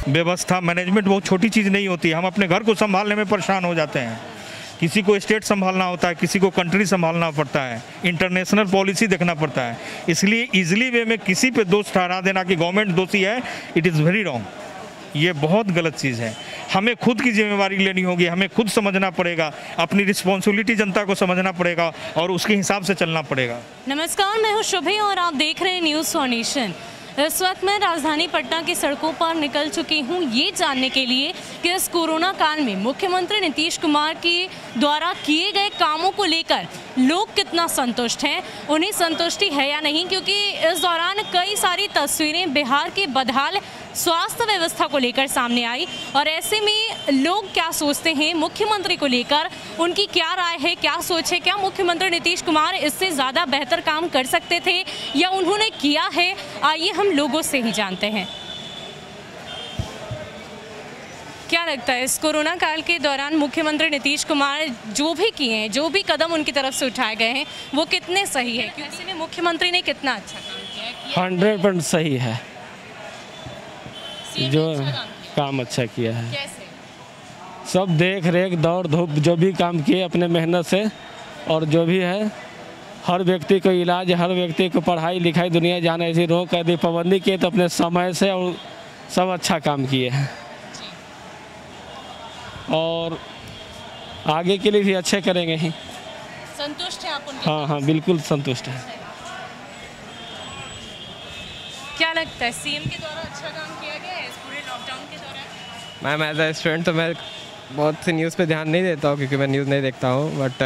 व्यवस्था मैनेजमेंट बहुत छोटी चीज़ नहीं होती है। हम अपने घर को संभालने में परेशान हो जाते हैं। किसी को स्टेट संभालना होता है, किसी को कंट्री संभालना पड़ता है, इंटरनेशनल पॉलिसी देखना पड़ता है। इसलिए इजीली वे में किसी पे दोष ठहरा देना कि गवर्नमेंट दोषी है, इट इज़ वेरी रॉन्ग। ये बहुत गलत चीज़ है। हमें खुद की जिम्मेवारी लेनी होगी, हमें खुद समझना पड़ेगा, अपनी रिस्पॉन्सिबिलिटी जनता को समझना पड़ेगा और उसके हिसाब से चलना पड़ेगा। नमस्कार, मैं हूँ शुभे और आप देख रहे हैं न्यूज़ फॉर नेशन। इस वक्त मैं राजधानी पटना की सड़कों पर निकल चुकी हूँ ये जानने के लिए कि इस कोरोना काल में मुख्यमंत्री नीतीश कुमार के द्वारा किए गए कामों को लेकर लोग कितना संतुष्ट हैं, उन्हें संतुष्टि है या नहीं। क्योंकि इस दौरान कई सारी तस्वीरें बिहार के बदहाल स्वास्थ्य व्यवस्था को लेकर सामने आई और ऐसे में लोग क्या सोचते हैं मुख्यमंत्री को लेकर, उनकी क्या राय है, क्या सोच है, क्या मुख्यमंत्री नीतीश कुमार इससे ज़्यादा बेहतर काम कर सकते थे या उन्होंने किया है, आइए हम लोगों से ही जानते हैं। क्या लगता है इस कोरोना काल के दौरान मुख्यमंत्री नीतीश कुमार जो भी किए हैं, जो भी कदम उनकी तरफ से उठाए गए हैं, वो कितने सही है? क्योंकि ऐसे में मुख्यमंत्री ने कितना अच्छा काम किया है? 100% सही है, जो काम अच्छा किया है। कैसे? सब देख रेख दौड़ धूप जो भी काम किए अपने मेहनत से, और जो भी है हर व्यक्ति को इलाज, हर व्यक्ति को पढ़ाई लिखाई, दुनिया जाने ऐसी रोक कैदी पाबंदी किए तो अपने समय से और सब अच्छा काम किए हैं और आगे के लिए भी अच्छे करेंगे ही। संतुष्ट हैं आप उनके? हाँ, बिल्कुल संतुष्ट है। क्या लगता है सीएम के द्वारा अच्छा काम किया गया है इस पूरे लॉकडाउन के दौरान? मैम एज अ स्टूडेंट तो मैं बहुत सी न्यूज़ पे ध्यान नहीं देता हूँ क्योंकि मैं न्यूज़ नहीं देखता हूँ, बट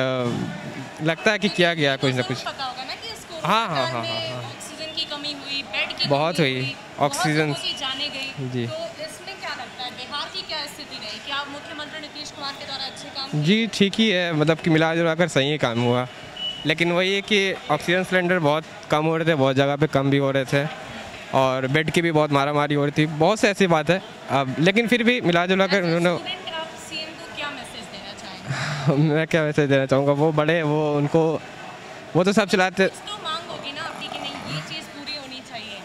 लगता है कि किया गया कुछ ना कुछ। पता होगा ना कि इसको हाँ, ऑक्सीजन की कमी हुई, बेड की बहुत कमी हुई, बहुत ऑक्सीजन लोगों की जाने गई। जी। तो इसमें क्या लगता है बिहार की क्या स्थिति रही? क्या मुख्यमंत्री नीतीश कुमार के द्वारा अच्छे काम? जी ठीक ही है, मतलब कि मिला जुला कर सही काम हुआ, लेकिन वही है कि ऑक्सीजन सिलेंडर बहुत कम हो रहे थे, बहुत जगह पे कम भी हो रहे थे और बेड की भी बहुत मारामारी हो रही थी, बहुत सी ऐसी बात है। अब लेकिन फिर भी मिला जुला कर उन्होंने मैं क्या मैसेज देना चाहूँगा, वो बड़े, वो उनको वो तो सब चलाते। तो मांग होगी ना आपकी कि नहीं ये चीज़ पूरी होनी चाहिए।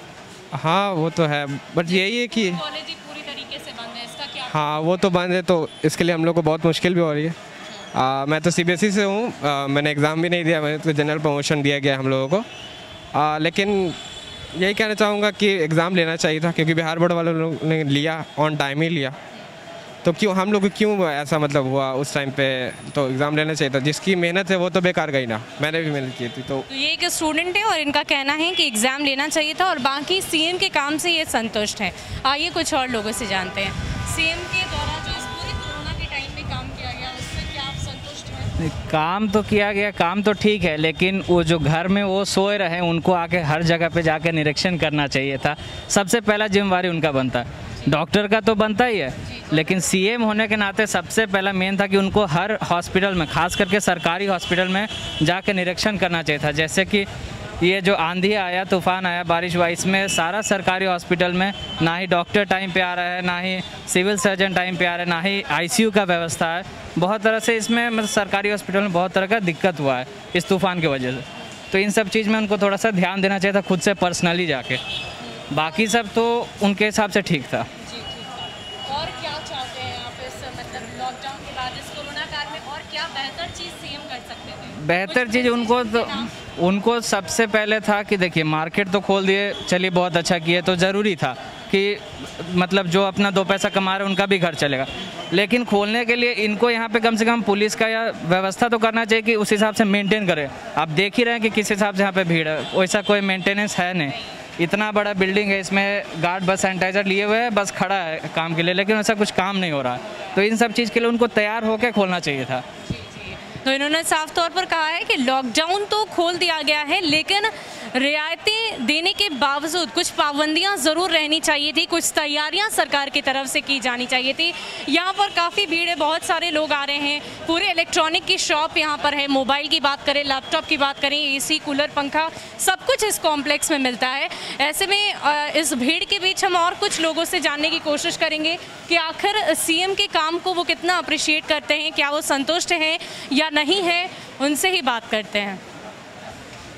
हाँ वो तो है, बट यही है कि कॉलेज ही पूरी तरीके से बंद है, इसका क्या? हाँ वो तो बंद है, तो इसके लिए हम लोग को बहुत मुश्किल भी हो रही है। मैं तो CBSE से हूँ, मैंने एग्ज़ाम भी नहीं दिया, मैंने तो जनरल प्रमोशन दिया गया हम लोगों को। लेकिन यही कहना चाहूँगा कि एग्ज़ाम लेना चाहिए था क्योंकि बिहार बोर्ड वालों ने लिया, ऑन टाइम ही लिया, तो क्यों हम लोग क्यों ऐसा मतलब हुआ उस टाइम पे, तो एग्ज़ाम लेना चाहिए था। जिसकी मेहनत है वो तो बेकार गई ना, मैंने भी मेहनत की थी। तो ये एक स्टूडेंट है और इनका कहना है कि एग्ज़ाम लेना चाहिए था और बाकी सीएम के काम से ये संतुष्ट है। आइए कुछ और लोगों से जानते हैं। सीएम के द्वारा जो इस पूरे कोरोना के टाइम में काम किया गया उसमें क्या आप संतुष्ट हैं? काम तो किया गया, काम तो ठीक है, लेकिन वो जो घर में वो सोए रहे उनको आके हर जगह पे जाके निरीक्षण करना चाहिए था। सबसे पहला जिम्मेवारी उनका बनता है, डॉक्टर का तो बनता ही है, लेकिन सीएम होने के नाते सबसे पहला मेन था कि उनको हर हॉस्पिटल में, खास करके सरकारी हॉस्पिटल में जाके निरीक्षण करना चाहिए था। जैसे कि ये जो आंधी आया, तूफान आया, बारिश हुआ, इसमें सारा सरकारी हॉस्पिटल में ना ही डॉक्टर टाइम पे आ रहा है, ना ही सिविल सर्जन टाइम पे आ रहा है, ना ही ICU का व्यवस्था है। बहुत तरह से इसमें मतलब सरकारी हॉस्पिटल में बहुत तरह का दिक्कत हुआ है इस तूफ़ान की वजह से। तो इन सब चीज़ में उनको थोड़ा सा ध्यान देना चाहिए था खुद से पर्सनली जाके। बाकी सब तो उनके हिसाब से ठीक था। और क्या चाहते हैं आप इस मतलब लॉकडाउन के बाद इस कोरोना काल में और क्या बेहतर चीज़ सीएम कर सकते थे? बेहतर चीज़ उनको सबसे पहले था कि देखिए मार्केट तो खोल दिए, चलिए बहुत अच्छा किए, तो ज़रूरी था कि मतलब जो अपना 2 पैसा कमा रहे हैं उनका भी घर चलेगा, लेकिन खोलने के लिए इनको यहाँ पे कम से कम पुलिस का या व्यवस्था तो करना चाहिए कि उस हिसाब से मेंटेन करें। आप देख ही रहे हैं कि किस हिसाब से यहाँ पे भीड़ है, वैसा कोई मेंटेनेंस है नहीं। इतना बड़ा बिल्डिंग है, इसमें गार्ड बस सैनिटाइज़र लिए हुए है, बस खड़ा है काम के लिए, लेकिन ऐसा कुछ काम नहीं हो रहा है। तो इन सब चीज़ के लिए उनको तैयार होकर खोलना चाहिए था। तो इन्होंने साफ तौर पर कहा है कि लॉकडाउन तो खोल दिया गया है, लेकिन रियायतें देने के बावजूद कुछ पाबंदियां ज़रूर रहनी चाहिए थी, कुछ तैयारियां सरकार की तरफ से की जानी चाहिए थी। यहाँ पर काफ़ी भीड़ है, बहुत सारे लोग आ रहे हैं, पूरे इलेक्ट्रॉनिक की शॉप यहाँ पर है, मोबाइल की बात करें, लैपटॉप की बात करें, AC, कूलर, पंखा, सब कुछ इस कॉम्प्लेक्स में मिलता है। ऐसे में इस भीड़ के बीच हम और कुछ लोगों से जानने की कोशिश करेंगे कि आखिर CM के काम को वो कितना अप्रिशिएट करते हैं, क्या वो संतुष्ट हैं या नहीं है, उनसे ही बात करते हैं।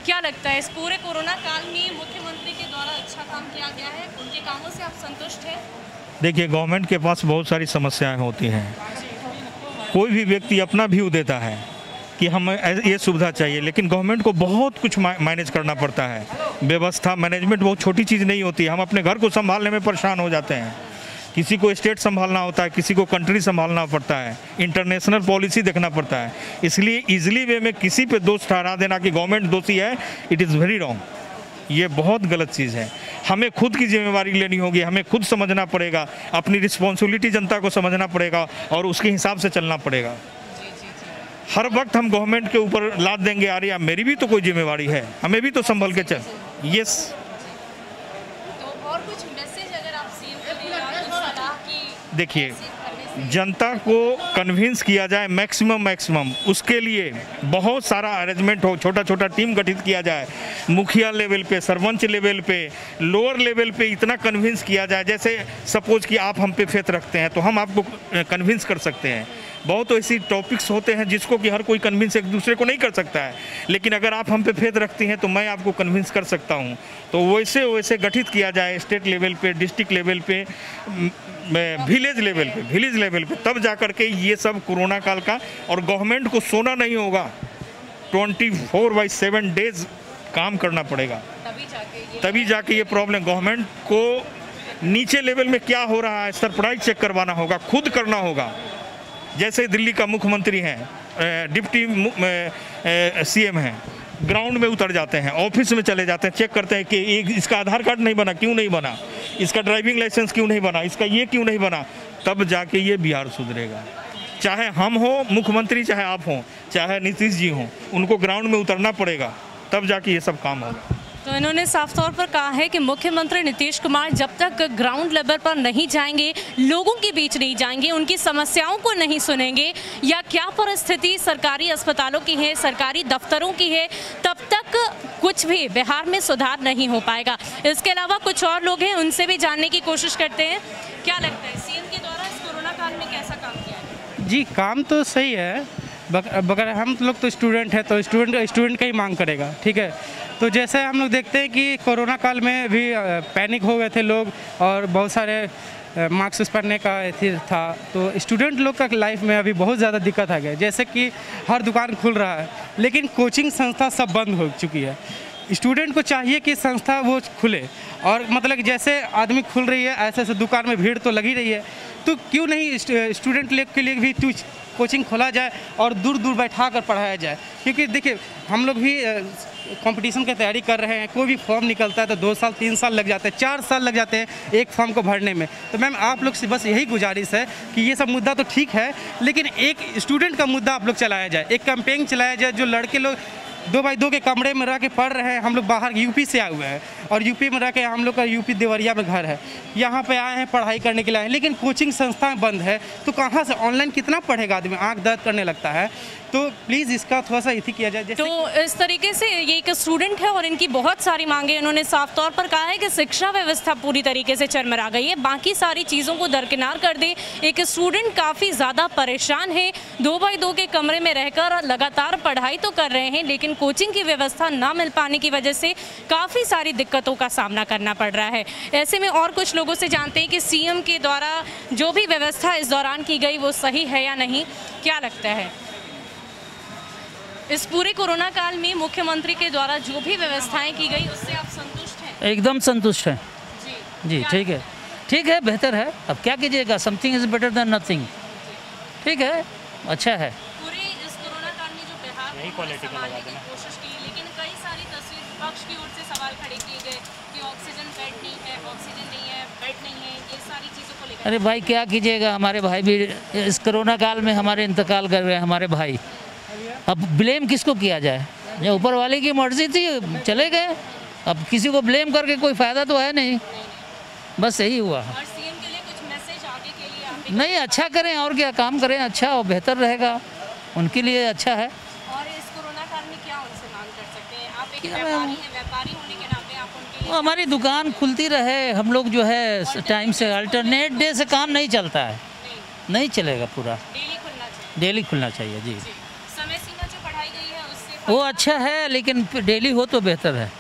क्या लगता है इस पूरे कोरोना काल में मुख्यमंत्री के द्वारा अच्छा काम किया गया है, उनके कामों से आप संतुष्ट हैं? देखिए, गवर्नमेंट के पास बहुत सारी समस्याएं होती हैं। कोई भी व्यक्ति अपना व्यू देता है कि हमें ये सुविधा चाहिए, लेकिन गवर्नमेंट को बहुत कुछ मैनेज करना पड़ता है। व्यवस्था मैनेजमेंट बहुत छोटी चीज़ नहीं होती है। हम अपने घर को संभालने में परेशान हो जाते हैं। किसी को स्टेट संभालना होता है, किसी को कंट्री संभालना पड़ता है, इंटरनेशनल पॉलिसी देखना पड़ता है। इसलिए इजीली वे में किसी पे दोष ठहरा देना कि गवर्नमेंट दोषी है, इट इज़ वेरी रॉन्ग। ये बहुत गलत चीज़ है। हमें खुद की जिम्मेवारी लेनी होगी, हमें खुद समझना पड़ेगा, अपनी रिस्पॉन्सिबिलिटी जनता को समझना पड़ेगा और उसके हिसाब से चलना पड़ेगा। हर वक्त हम गवर्नमेंट के ऊपर लाद देंगे, अरे यार मेरी भी तो कोई जिम्मेवारी है, हमें भी तो संभल के चल। यस। तो और कुछ मैसेज अगर आप सीएम को देना, कुछ सलाह की। देखिए, जनता को कन्विंस किया जाए मैक्सिमम, उसके लिए बहुत सारा अरेंजमेंट हो, छोटा छोटा टीम गठित किया जाए, मुखिया लेवल पे, सरपंच लेवल पे, लोअर लेवल पे इतना कन्विंस किया जाए। जैसे सपोज कि आप हम पे फेथ रखते हैं तो हम आपको कन्विंस कर सकते हैं। बहुत ऐसी टॉपिक्स होते हैं जिसको कि हर कोई कन्विंस एक दूसरे को नहीं कर सकता है, लेकिन अगर आप हम पे फेथ रखती हैं तो मैं आपको कन्विंस कर सकता हूँ। तो वैसे गठित किया जाए, स्टेट लेवल पे, डिस्ट्रिक्ट लेवल पे, विलेज लेवल पे, तब जा कर के ये सब कोरोना काल का। और गवर्नमेंट को सोना नहीं होगा, 24/7 डेज काम करना पड़ेगा, तभी जाके ये प्रॉब्लम। गवर्नमेंट को नीचे लेवल में क्या हो रहा है सरप्राइज चेक करवाना होगा, खुद करना होगा। जैसे दिल्ली का मुख्यमंत्री हैं, डिप्टी सीएम हैं, ग्राउंड में उतर जाते हैं, ऑफिस में चले जाते हैं, चेक करते हैं कि इसका आधार कार्ड नहीं बना, क्यों नहीं बना, इसका ड्राइविंग लाइसेंस क्यों नहीं बना, इसका ये क्यों नहीं बना। तब जाके ये बिहार सुधरेगा। चाहे हम हो मुख्यमंत्री, चाहे आप हों, चाहे नीतीश जी हों, उनको ग्राउंड में उतरना पड़ेगा, तब जाके ये सब काम होगा। तो इन्होंने साफ तौर पर कहा है कि मुख्यमंत्री नीतीश कुमार जब तक ग्राउंड लेवल पर नहीं जाएंगे, लोगों के बीच नहीं जाएंगे, उनकी समस्याओं को नहीं सुनेंगे, या क्या परिस्थिति सरकारी अस्पतालों की है, सरकारी दफ्तरों की है, तब तक कुछ भी बिहार में सुधार नहीं हो पाएगा। इसके अलावा कुछ और लोग हैं, उनसे भी जानने की कोशिश करते हैं। क्या लगता है सीएम के द्वारा इस कोरोना काल में कैसा काम किया है? जी, काम तो सही है, मगर हम लोग तो स्टूडेंट हैं, तो स्टूडेंट का ही मांग करेगा। ठीक है, तो जैसे हम लोग देखते हैं कि कोरोना काल में भी पैनिक हो गए थे लोग, और बहुत सारे मास्क पहनने का था, तो स्टूडेंट लोग का लाइफ में अभी बहुत ज़्यादा दिक्कत आ गई। जैसे कि हर दुकान खुल रहा है, लेकिन कोचिंग संस्था सब बंद हो चुकी है। स्टूडेंट को चाहिए कि संस्था वो खुले, और मतलब जैसे आदमी खुल रही है, ऐसे दुकान में भीड़ तो लगी रही है, तो क्यों नहीं स्टूडेंट लोग के लिए भी कोचिंग खोला जाए और दूर दूर बैठा कर पढ़ाया जाए। क्योंकि देखिए, हम लोग भी कंपटीशन की तैयारी कर रहे हैं, कोई भी फॉर्म निकलता है तो 2 साल 3 साल लग जाते हैं, 4 साल लग जाते हैं एक फॉर्म को भरने में। तो मैम, आप लोग से बस यही गुजारिश है कि ये सब मुद्दा तो ठीक है, लेकिन एक स्टूडेंट का मुद्दा आप लोग चलाया जाए, एक कैंपेन चलाया जाए। जो लड़के लोग 2x2 के कमरे में रह के पढ़ रहे हैं, हम लोग बाहर यूपी से आए हुए हैं, और यूपी में रह के हम लोग का यूपी देवरिया में घर है, यहाँ पे आए हैं पढ़ाई करने के लिए आए हैं, लेकिन कोचिंग संस्थाएं बंद है, तो कहाँ से ऑनलाइन कितना पढ़ेगा आदमी, आंख दर्द करने लगता है। तो प्लीज़ इसका थोड़ा सा इति किया जाए। तो इस तरीके से ये एक स्टूडेंट है और इनकी बहुत सारी मांगे। इन्होंने साफ तौर पर कहा है कि शिक्षा व्यवस्था पूरी तरीके से चरमरा गई है, बाकी सारी चीज़ों को दरकिनार कर दे। एक स्टूडेंट काफ़ी ज़्यादा परेशान है, 2x2 के कमरे में रहकर लगातार पढ़ाई तो कर रहे हैं, लेकिन कोचिंग की व्यवस्था ना मिल पाने की वजह से काफ़ी सारी दिक्कतों का सामना करना पड़ रहा है। ऐसे में और कुछ लोगों से जानते हैं कि सीएम के द्वारा जो भी व्यवस्था इस दौरान की गई वो सही है या नहीं, क्या लगता है? इस पूरे कोरोना काल में मुख्यमंत्री के द्वारा जो भी व्यवस्थाएं की गई उससे आप संतुष्ट हैं? एकदम संतुष्ट हैं जी। क्या ठीक है, बेहतर है। अब क्या कीजिएगा, something is better than nothing. ठीक है, अच्छा है। पूरे इस कोरोना काल में जो बिहार को संभालने की कोशिश की, लेकिन कई सारी तस्वीर विपक्ष की ओर से सवाल खड़े किए गए कि ऑक्सीजन बेड नहीं है, ऑक्सीजन नहीं है, बेड नहीं है, ये सारी चीज़ों को लेकर। अरे भाई, क्या कीजिएगा, हमारे भाई भी इस कोरोना काल में हमारे इंतकाल कर गए, हमारे भाई। अब ब्लेम किसको किया जाए? जो ऊपर वाले की मर्जी थी, चले गए। अब किसी को ब्लेम करके कोई फ़ायदा तो है नहीं, बस यही हुआ। और सीएम के लिए कुछ मैसेज आगे के लिए आप नहीं, अच्छा करें और क्या, काम करें अच्छा और बेहतर रहेगा, उनके लिए अच्छा है। और इस कोरोना काल में क्या उनसे मांग कर सकते हैं? आप एक व्यापारी हैं, व्यापारी होने के नाते आप उनके लिए हमारी दुकान खुलती रहे, हम लोग जो है टाइम से, अल्टरनेट डे से काम नहीं चलता है, नहीं चलेगा पूरा, डेली खुलना चाहिए जी। समय सीमा जो बढ़ाई गई है उससे वो अच्छा है, लेकिन डेली हो तो बेहतर है।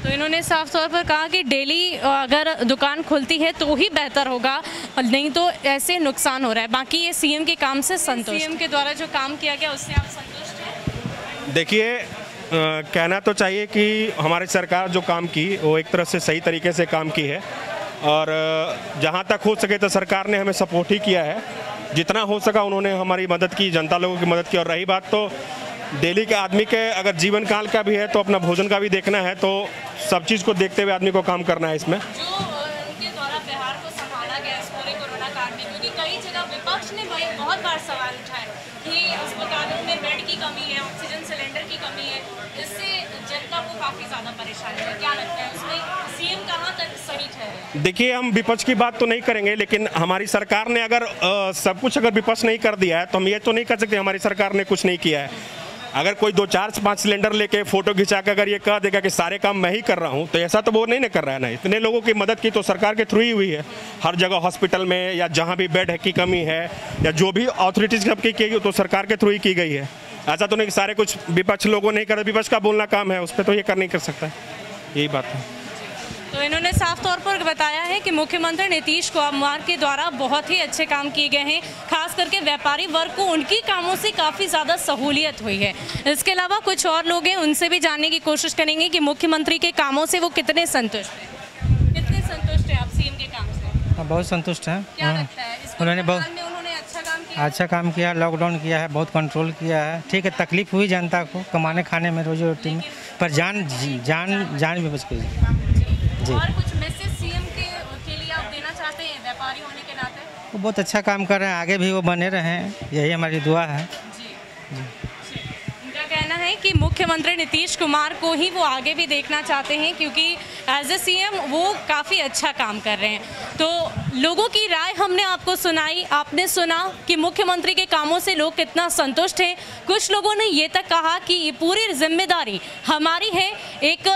तो इन्होंने साफ तौर पर कहा कि डेली अगर दुकान खुलती है तो ही बेहतर होगा, नहीं तो ऐसे नुकसान हो रहा है। बाकी ये सीएम के काम से संतुष्ट, सीएम के द्वारा जो काम किया गया उससे आप संतुष्ट हैं? देखिए, कहना तो चाहिए कि हमारी सरकार जो काम की वो एक तरह से सही तरीके से काम की है, और जहाँ तक हो सके तो सरकार ने हमें सपोर्ट ही किया है। जितना हो सका उन्होंने हमारी मदद की, जनता लोगों की मदद की। और रही बात तो डेली के आदमी के अगर जीवन काल का भी है तो अपना भोजन का भी देखना है, तो सब चीज़ को देखते हुए आदमी को काम करना है इसमें। जो उनके द्वारा बिहार को संभाला गया इस पूरे कोरोना काल में, क्योंकि कई जगह विपक्ष ने बहुत बार सवाल उठाए कि अस्पतालों में बेड की कमी है, ऑक्सीजन सिलेंडर की कमी है, इससे जनता को काफ़ी ज़्यादा परेशानी है। क्या लगता है उसमें सीएम कहाँ तक सही ठहरे? देखिए, हम विपक्ष की बात तो नहीं करेंगे, लेकिन हमारी सरकार ने अगर सब कुछ अगर विपक्ष नहीं कर दिया है तो हम ये तो नहीं कर सकते हमारी सरकार ने कुछ नहीं किया है। अगर कोई 2, 4, 5 सिलेंडर लेके फ़ोटो खिंचा के अगर ये कह देगा कि सारे काम मैं ही कर रहा हूँ, तो ऐसा तो वो नहीं कर रहा है ना। इतने लोगों की मदद की तो सरकार के थ्रू ही हुई है। हर जगह हॉस्पिटल में या जहाँ भी बेड की कमी है या जो भी अथॉरिटीज़ सबकी की गई तो सरकार के थ्रू ही की गई है। ऐसा तो नहीं कि सारे कुछ विपक्ष लोगों नहीं कर, विपक्ष का बोलना काम है, उस पर तो ये कर नहीं कर सकता, यही बात है। तो इन्होंने साफ तौर पर बताया है कि मुख्यमंत्री नीतीश कुमार के द्वारा बहुत ही अच्छे काम किए गए हैं, खास करके व्यापारी वर्ग को उनकी कामों से काफ़ी ज़्यादा सहूलियत हुई है। इसके अलावा कुछ और लोग हैं, उनसे भी जानने की कोशिश करेंगे कि मुख्यमंत्री के कामों से वो कितने संतुष्ट हैं। कितने संतुष्ट हैं आप सीएम के काम से? बहुत संतुष्ट हैं। क्या लगता है उन्होंने बहुत अच्छा काम किया, लॉकडाउन किया है, बहुत कंट्रोल किया है। ठीक है, तकलीफ हुई जनता को कमाने खाने में, रोजी रोटी में, पर जान भी बच गई जी। और कुछ मैसेज सीएम के लिए आप देना चाहते हैं व्यापारी होने के नाते? वो बहुत अच्छा काम कर रहे हैं, आगे भी वो बने रहें, यही हमारी दुआ है जी। उनका कहना है कि मुख्यमंत्री नीतीश कुमार को ही वो आगे भी देखना चाहते हैं, क्योंकि एज ए सीएम वो काफ़ी अच्छा काम कर रहे हैं। तो लोगों की राय हमने आपको सुनाई, आपने सुना कि मुख्यमंत्री के कामों से लोग कितना संतुष्ट हैं। कुछ लोगों ने ये तक कहा कि ये पूरी जिम्मेदारी हमारी है, एक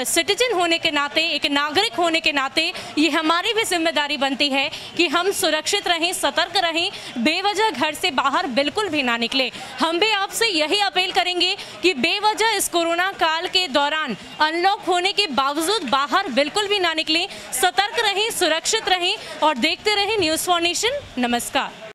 सिटीजन होने के नाते, एक नागरिक होने के नाते ये हमारी भी जिम्मेदारी बनती है कि हम सुरक्षित रहें, सतर्क रहें, बेवजह घर से बाहर बिल्कुल भी ना निकले। हम भी आपसे यही अपील करेंगे कि बेवजह इस कोरोना काल के दौरान अनलॉक होने के बावजूद बाहर बिल्कुल भी ना निकलें, सतर्क रहें, सुरक्षित रहें और देखते रहें न्यूज़ फॉर नेशन। नमस्कार।